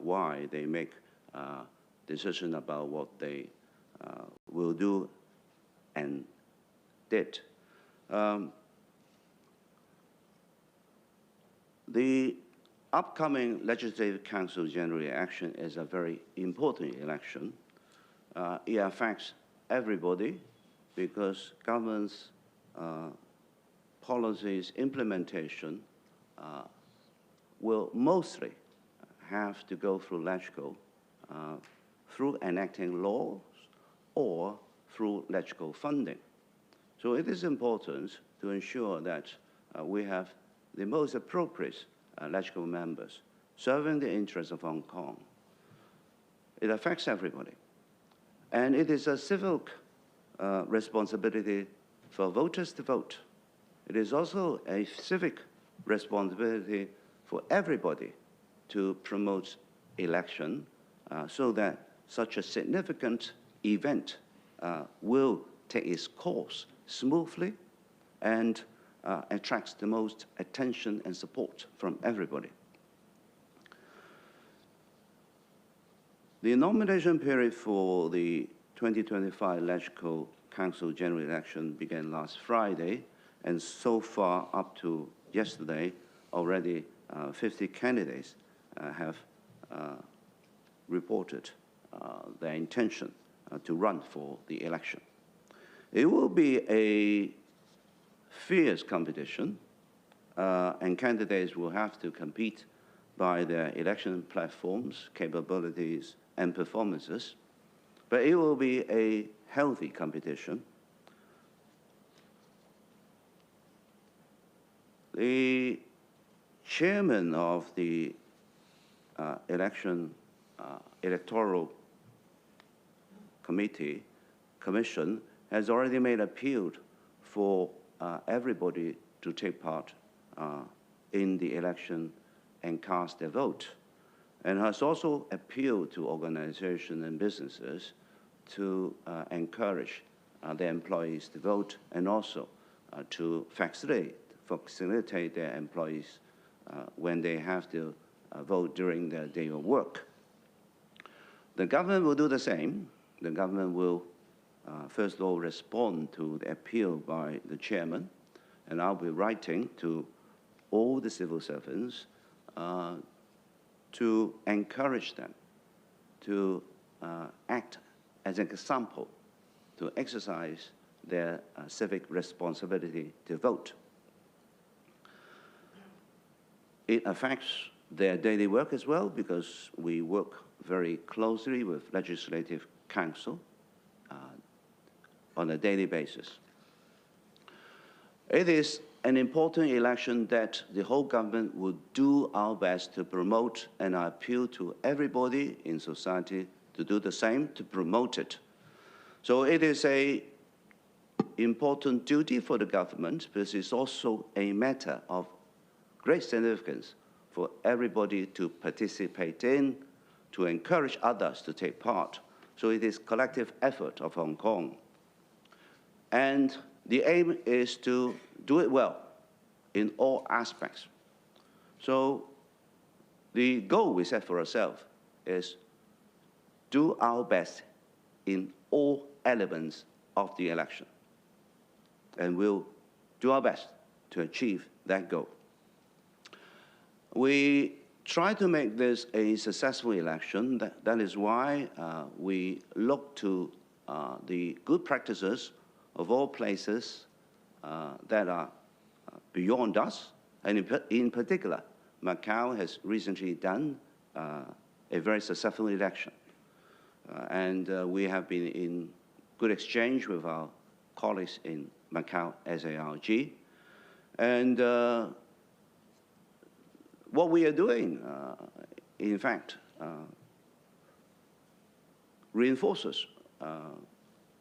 why they make decision about what they will do and did. The upcoming Legislative Council General Election is a very important election. It affects everybody because government's policies implementation will mostly have to go through LegCo, through enacting laws or through LegCo funding. So it is important to ensure that we have the most appropriate LegCo members serving the interests of Hong Kong. It affects everybody. And it is a civic responsibility for voters to vote. It is also a civic responsibility for everybody to promote election so that such a significant event will take its course smoothly and attracts the most attention and support from everybody. The nomination period for the 2025 LegCo Council General Election began last Friday, and so far up to yesterday, already 50 candidates have reported their intention to run for the election. It will be a fierce competition, and candidates will have to compete by their election platforms, capabilities, and performances. But it will be a healthy competition. The chairman of the electoral commission has already made appeal for everybody to take part in the election and cast their vote, and has also appealed to organizations and businesses to encourage their employees to vote and also to facilitate their employees when they have to vote during their day of work. The government will do the same. The government will first of all respond to the appeal by the chairman, and I'll be writing to all the civil servants to encourage them to act as an example, to exercise their civic responsibility to vote. It affects their daily work as well because we work very closely with Legislative Council on a daily basis. It is an important election that the whole government will do our best to promote, and I appeal to everybody in society to do the same, to promote it. So it is an important duty for the government, but it's also a matter of great significance for everybody to participate in, to encourage others to take part. So it is collective effort of Hong Kong. And the aim is to do it well in all aspects. So the goal we set for ourselves is do our best in all elements of the election. And we'll do our best to achieve that goal. We try to make this a successful election. That is why we look to the good practices of all places that are beyond us. And in particular, Macau has recently done a very successful election. And we have been in good exchange with our colleagues in Macau SARG. And what we are doing, in fact, reinforces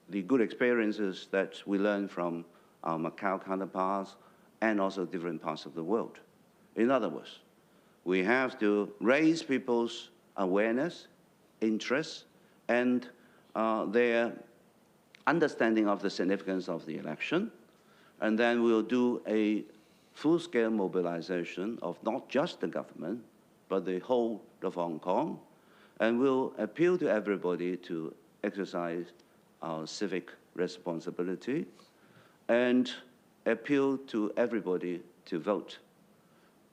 the good experiences that we learn from our Macau counterparts and also different parts of the world. In other words, we have to raise people's awareness, interest, and their understanding of the significance of the election. And then we'll do a full-scale mobilization of not just the government, but the whole of Hong Kong, and will appeal to everybody to exercise our civic responsibility and appeal to everybody to vote,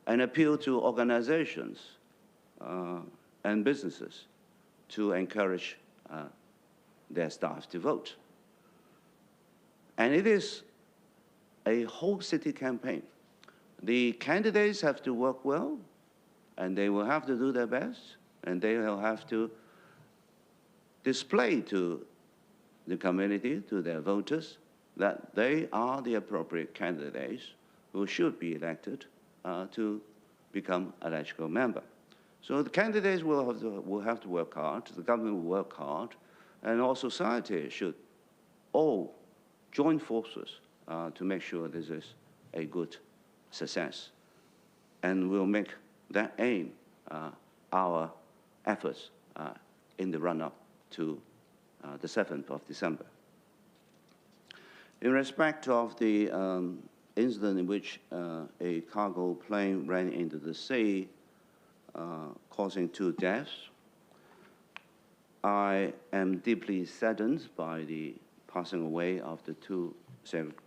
and appeal to organizations and businesses to encourage their staff to vote. And it is a whole city campaign. The candidates have to work well, and they will have to do their best, and they will have to display to the community, to their voters, that they are the appropriate candidates who should be elected to become a legislative member. So the candidates will have to work hard, the government will work hard, and all society should all join forces to make sure this is a good success. And we'll make that aim our efforts in the run-up to the 7th of December. In respect of the incident in which a cargo plane ran into the sea, causing 2 deaths, I am deeply saddened by the passing away of the 2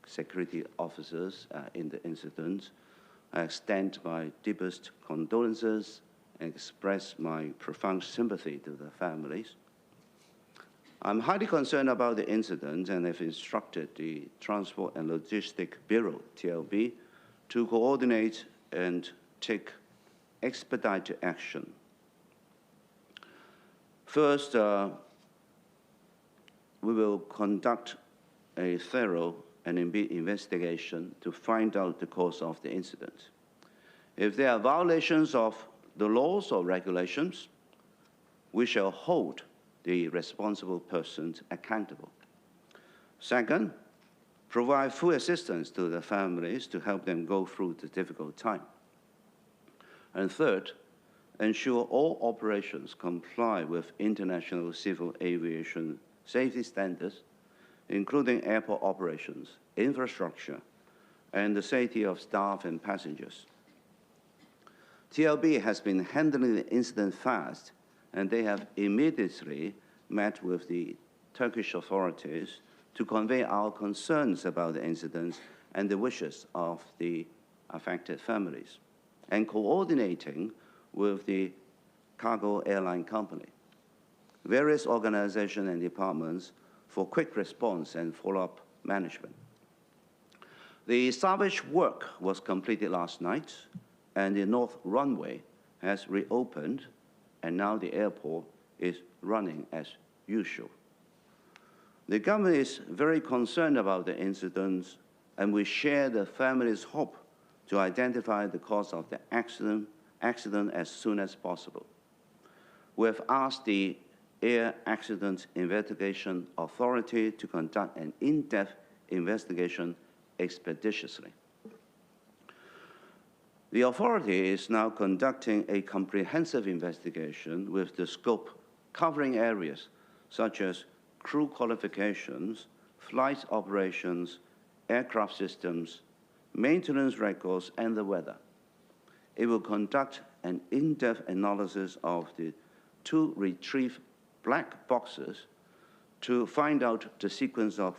security officers in the incident. I extend my deepest condolences and express my profound sympathy to the families. I'm highly concerned about the incident and have instructed the Transport and Logistics Bureau, TLB, to coordinate and take expedited action. First, we will conduct a thorough and investigation to find out the cause of the incident. If there are violations of the laws or regulations, we shall hold the responsible persons accountable. Second, provide full assistance to the families to help them go through the difficult time. And third, ensure all operations comply with international civil aviation safety standards, including airport operations, infrastructure, and the safety of staff and passengers. TLB has been handling the incident fast, and they have immediately met with the Turkish authorities to convey our concerns about the incidents and the wishes of the affected families, and coordinating with the cargo airline company, various organizations and departments for quick response and follow-up management. The salvage work was completed last night, and the north runway has reopened, and now the airport is running as usual. The government is very concerned about the incidents, and we share the family's hope to identify the cause of the accident as soon as possible. We have asked the Air Accident Investigation Authority to conduct an in-depth investigation expeditiously. The authority is now conducting a comprehensive investigation with the scope covering areas such as crew qualifications, flight operations, aircraft systems, maintenance records, and the weather. It will conduct an in-depth analysis of the 2 retrieved black boxes to find out the sequence of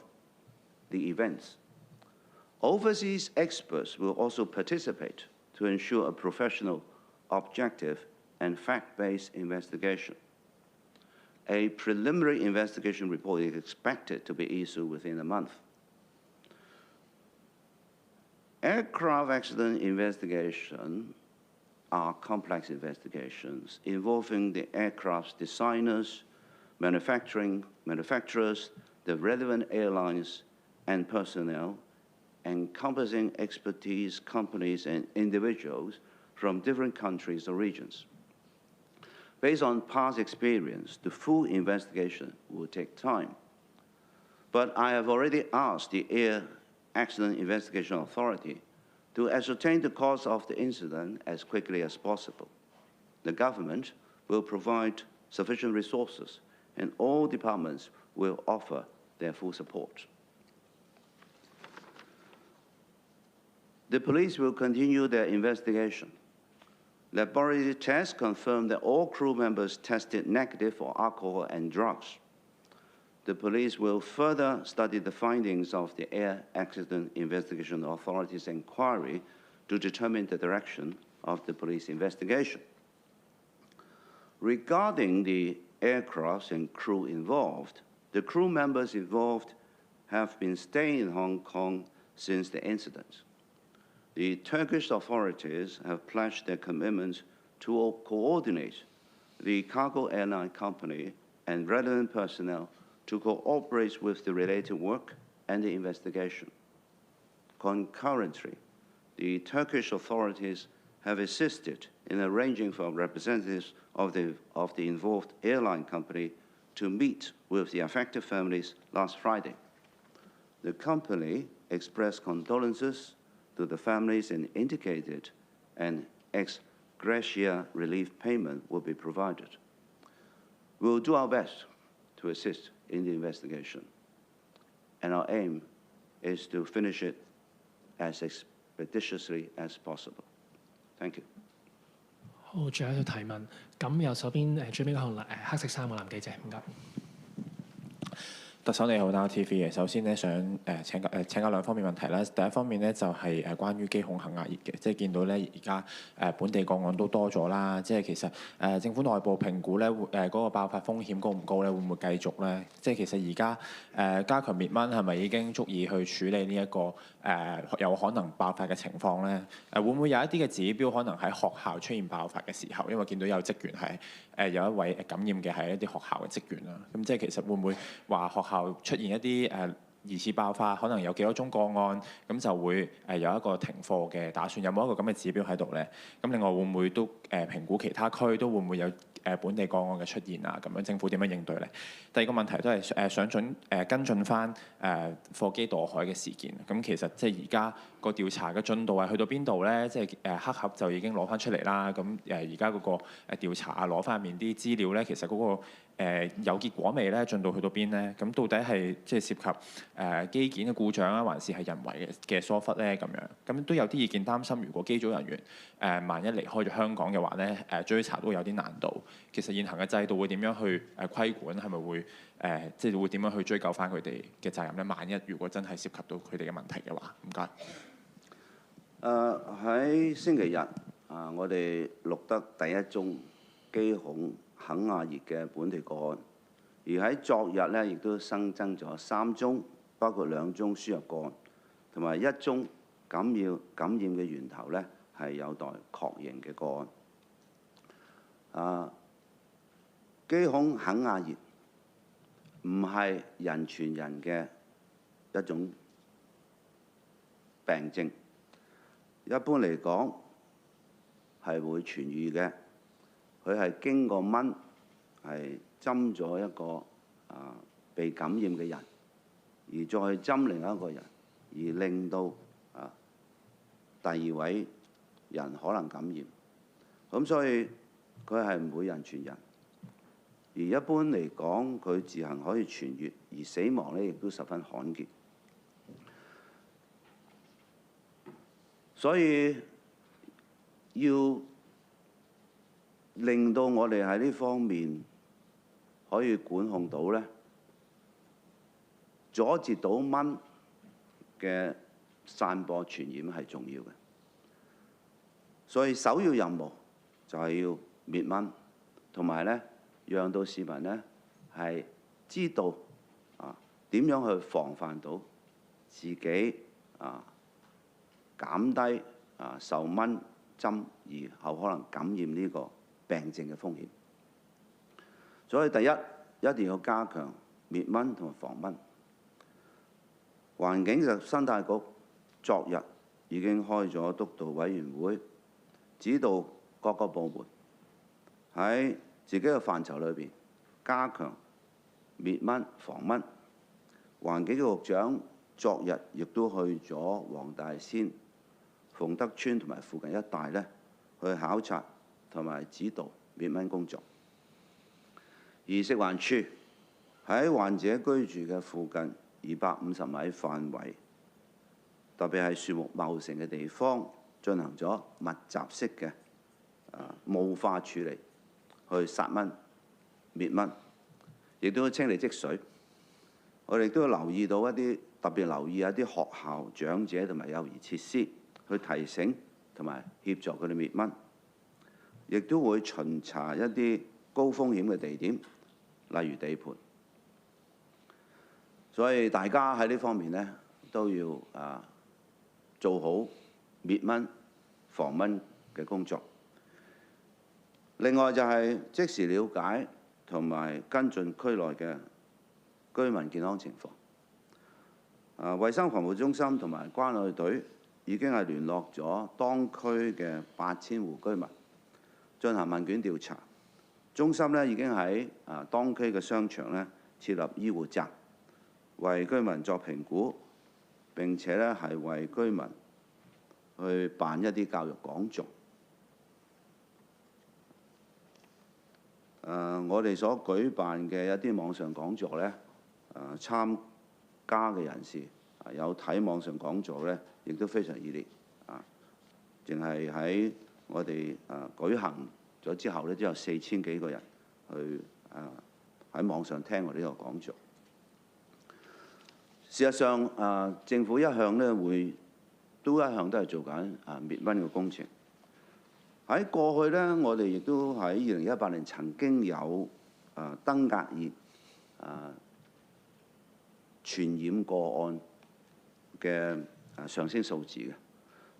the events. Overseas experts will also participate to ensure a professional, objective, and fact-based investigation. A preliminary investigation report is expected to be issued within a month. Aircraft accident investigations are complex investigations involving the aircraft's designers, manufacturers, the relevant airlines, and personnel, encompassing expertise, companies, and individuals from different countries or regions. Based on past experience, the full investigation will take time. But I have already asked the Air Accident Investigation Authority to ascertain the cause of the incident as quickly as possible. The government will provide sufficient resources, and all departments will offer their full support. The police will continue their investigation. Laboratory tests confirmed that all crew members tested negative for alcohol and drugs. The police will further study the findings of the Air Accident Investigation Authority's inquiry to determine the direction of the police investigation. Regarding the aircraft and crew involved, the crew members involved have been staying in Hong Kong since the incident. The Turkish authorities have pledged their commitment to coordinate the cargo airline company and relevant personnel to cooperate with the related work and the investigation. Concurrently, the Turkish authorities have assisted in arranging for representatives of the involved airline company to meet with the affected families last Friday. The company expressed condolences to the families and indicated an ex gratia relief payment will be provided. We will do our best to assist in the investigation, and our aim is to finish it as expeditiously as possible. Thank you. 好，最後一條提問。咁右手邊最尾嗰行黑色衫個男記者，唔該。特首你好，HoyTV 嘅。首先咧想請教兩方面問題啦。第一方面咧就係關於機恐肯亞熱嘅，即係見到咧而家本地個案都多咗啦，即係其實政府內部評估咧嗰個爆發風險高唔高咧，會唔會繼續咧？即係其實而家加強滅蚊係咪已經足以去處理呢一個有可能爆發嘅情況咧？會唔會有一啲嘅指標可能喺學校出現爆發嘅時候，因為見到有職員係有一位感染嘅係一啲學校嘅職員啦，咁即係其實會唔會話學校出現一啲疑似爆發，可能有幾多宗個案，咁就會有一個停課嘅打算，有冇一個咁嘅指標喺度咧？咁另外會唔會都評估其他區都會唔會有本地個案嘅出現啊？咁樣政府點樣應對咧？第二個問題都係想跟進翻貨機墮海嘅事件。咁其實即係而家個調查嘅進度係去到邊度咧？即係黑盒就已經攞翻出嚟啦。咁而家嗰個調查啊，攞翻入面啲資料咧，其實嗰個有結果未咧？進度去到邊咧？咁到底係即係涉及機件嘅故障啊，還是係人為嘅疏忽咧？咁樣咁都有啲意見擔心，如果機組人員萬一離開咗香港嘅話咧，追查都有啲難度。其實現行嘅制度會點樣去規管？係咪會即係會點樣去追究翻佢哋嘅責任咧？萬一如果真係涉及到佢哋嘅問題嘅話，唔該。喺星期日我哋錄得第一宗機恐肯亞熱嘅本地個案，而喺昨日咧亦都新增咗3宗，包括2宗輸入個案，同埋1宗感染嘅源頭咧係有待確認嘅個案。機恐肯亞熱唔係人傳人嘅一種病症，一般嚟講係會痊癒嘅。佢係經過蚊係針咗一個被感染嘅人，而再針另一個人，而令到第2位人可能感染。咁所以佢係唔會人傳人。而一般嚟講，佢自行可以痊癒，而死亡咧亦都十分罕見。所以要令到我哋喺呢方面可以管控到咧，阻截到蚊嘅散播傳染係重要嘅。所以首要任務就係要滅蚊，同埋咧讓到市民咧係知道點樣去防範到自己減低受蚊針而後可能感染呢個病症嘅風險。所以第一定要加強滅蚊同埋防蚊。環境及生態局昨日已經開咗督導委員會，指導各個部門喺自己嘅範疇裏邊加強滅蚊防蚊。環境局局長昨日亦都去咗黃大仙、鳳德村同埋附近一帶咧，去考察同埋指導滅蚊工作。而食環署喺患者居住嘅附近250米範圍，特別係樹木茂盛嘅地方，進行咗密集式嘅霧化處理，去殺蚊、滅蚊，亦都清理積水。我哋都要留意到特別留意一啲學校、長者同埋幼兒設施，去提醒同埋協助佢哋滅蚊。亦都會巡查一啲高風險嘅地點，例如地盤。所以大家喺呢方面呢，都要做好滅蚊、防蚊嘅工作。另外就係即時了解同埋跟進區內嘅居民健康情況。衛生防護中心同埋關愛隊已經係聯絡咗當區嘅8000戶居民，進行問卷調查。中心呢已經喺當區嘅商場呢設立醫護站，為居民作評估，並且呢係為居民去辦一啲教育講座。我哋所舉辦嘅一啲網上講座呢，參加嘅人士有睇網上講座呢，亦都非常熱烈。淨係喺我哋舉行咗之後呢，都有4000幾個人去喺網上聽我呢個講座。事實上，政府一向呢都係做緊滅蚊嘅工程。喺過去呢，我哋亦都喺2018年曾經有登革熱傳染個案嘅上升數字嘅，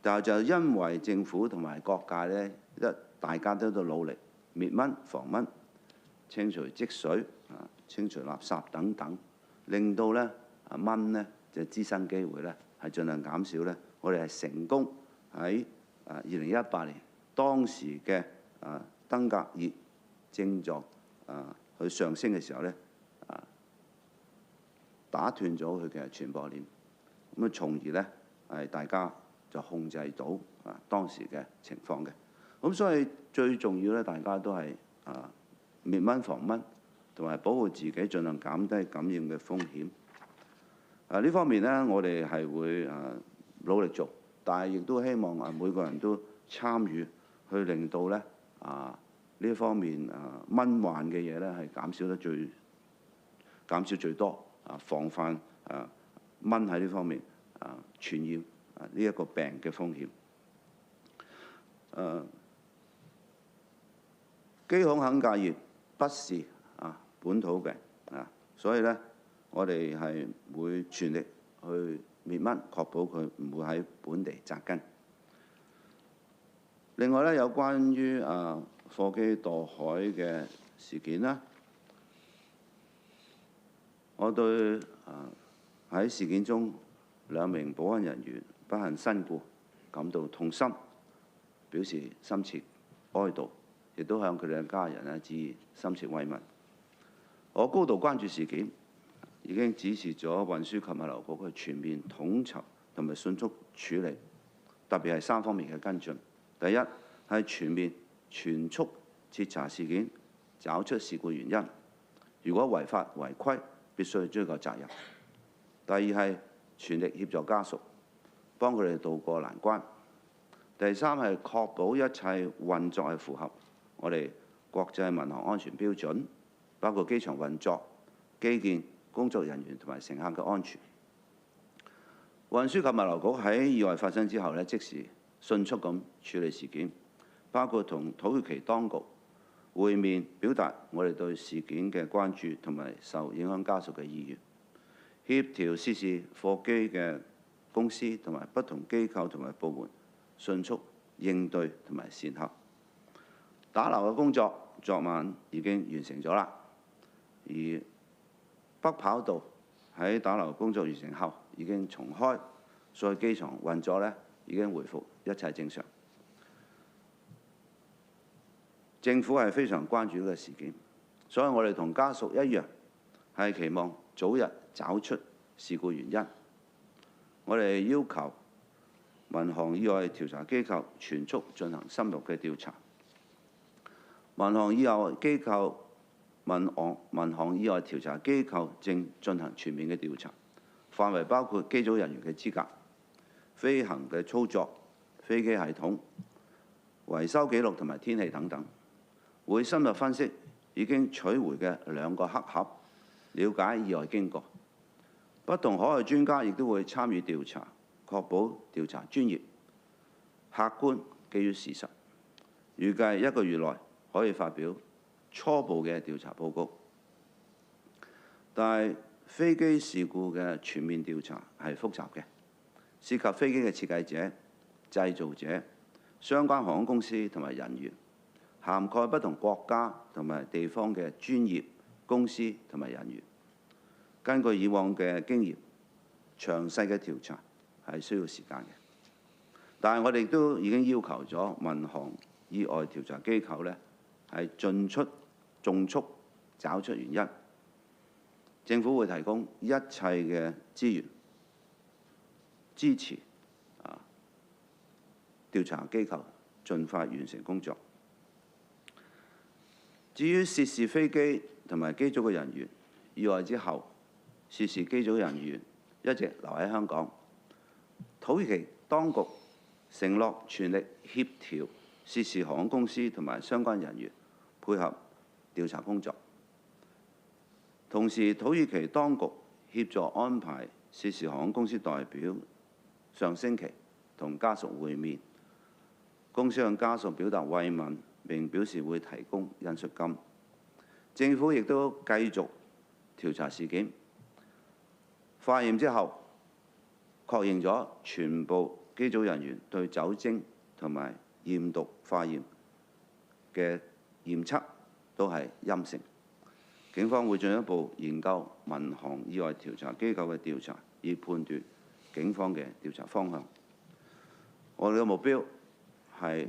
但係就因為政府同埋各界呢，大家都努力滅蚊、防蚊、清除積水、清除垃圾等等，令到呢蚊呢嘅滋生機會呢係盡量減少呢。我哋係成功喺2018年當時嘅登革熱症狀去上升嘅時候呢，打斷咗佢嘅傳播鏈，咁啊從而呢係大家就控制到當時嘅情況嘅。咁所以最重要呢，大家都係滅蚊防蚊，同埋保護自己，盡量減低感染嘅風險。呢方面呢，我哋係會努力做，但係亦都希望每個人都參與，去令到呢呢方面蚊患嘅嘢呢係減少最多，防範蚊喺呢方面傳染呢一個病嘅風險。基孔肯價熱不是本土病所以呢，我哋係會全力去滅蚊，確保佢唔會喺本地扎根。另外呢，有關於貨機墮海嘅事件啦，我對喺事件中2名保安人員不幸身故感到痛心，表示深切哀悼，亦都向佢哋嘅家人致以深切慰問。我高度關注事件，已經指示咗運輸及物流局去全面統籌同埋迅速處理，特別係3方面嘅跟進。第一係全速徹查事件，找出事故原因。如果違法違規，必須追究責任。第二係全力協助家屬，幫佢哋渡過難關。第三係確保一切運作係符合我哋國際民航安全標準，包括機場運作、機建、工作人員同埋乘客嘅安全。運輸及物流局喺意外發生之後呢，即時迅速咁處理事件，包括同土耳其當局會面，表達我哋對事件嘅關注同埋受影響家屬嘅意願，協調涉事貨機嘅公司同埋不同機構同埋部門迅速應對同埋善後。打撈嘅工作昨晚已經完成咗啦，而北跑道喺打撈工作完成後已經重開，所以機場運作呢已經回復一切正常。政府係非常關注呢個事件，所以我哋同家屬一樣，係期望早日找出事故原因。我哋要求民航意外調查機構全速進行深入嘅調查。民航意外調查機構正進行全面嘅調查，範圍包括機組人員嘅資格、飛行嘅操作、飛機系統、維修記錄同埋天氣等等，會深入分析已經取回嘅2個黑盒，了解意外經過。不同海外專家亦都會參與調查，確保調查專業、客觀，基於事實。預計1個月內可以發表初步嘅調查報告。但係飛機事故嘅全面調查係複雜嘅，涉及飛機嘅設計者、製造者、相關航空公司同埋人員，涵蓋不同國家同埋地方嘅專業公司同埋人員。根據以往嘅經驗，詳細嘅調查係需要時間嘅。但係我哋都已經要求咗民航意外調查機構呢係盡速找出原因。政府會提供一切嘅資源支持調查機構盡快完成工作。至於涉事飛機同埋機組嘅人員，意外之後，涉事機組人員一直留喺香港。土耳其當局承諾全力協調涉事航空公司同埋相關人員，配合調查工作。同時，土耳其當局協助安排涉事航空公司代表上星期同家屬會面。公司向家屬表達慰問，並表示會提供引述金。政府亦都繼續調查事件。化驗之後，確認咗全部機組人員對酒精同埋驗毒化驗嘅驗測都係陰性。警方會進一步研究民航意外調查機構嘅調查，以判斷警方嘅調查方向。我哋嘅目標係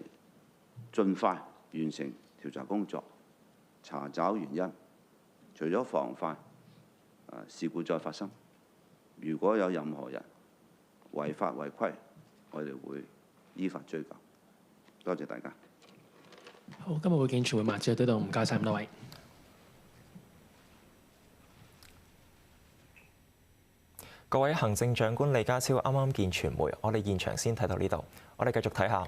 盡快完成調查工作，查找原因，除咗防範事故再發生。如果有任何人違法違規，我哋會依法追究。多謝大家。好，今日會見傳媒麥至到呢度，唔該晒咁多位。各位，行政長官李家超啱啱見傳媒，我哋現場先睇到呢度，我哋繼續睇下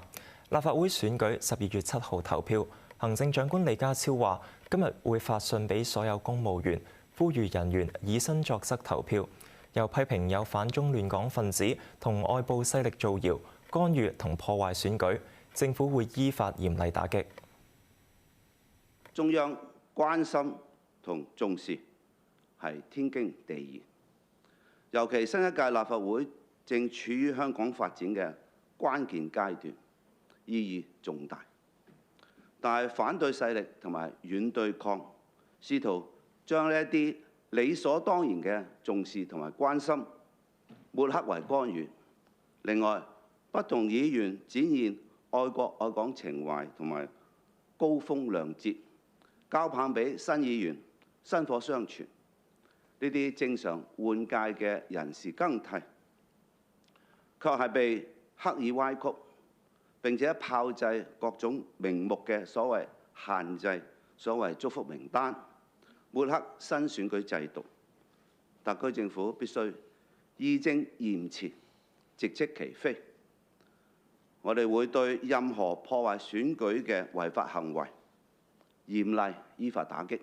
立法會選舉12月7號投票。行政長官李家超話：今日會發信俾所有公務員，呼籲人員以身作則投票。又批評有反中亂港分子同外部勢力造謠、干預同破壞選舉，政府會依法嚴厲打擊。中央關心同重視係天經地義，尤其新一屆立法會正處於香港發展嘅關鍵階段，意義重大。但係反對勢力同埋軟對抗，試圖將呢一啲理所當然嘅重視同埋關心抹黑為干預。另外，不同議員展現愛國愛港情懷同埋高風亮節，交棒俾新議員，薪火相傳。呢啲正常換屆嘅人事更替，卻係被刻意歪曲，並且炮製各種名目嘅所謂限制、所謂祝福名單，抹黑新選舉制度。特區政府必須義正言辭，直斥其非。我哋會對任何破壞選舉嘅違法行為嚴厲依法打擊。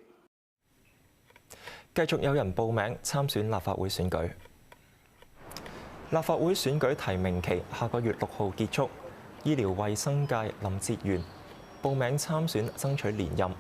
繼續有人報名參選立法會選舉。立法會選舉提名期下個月6號結束，醫療衛生界林哲玄報名參選爭取連任。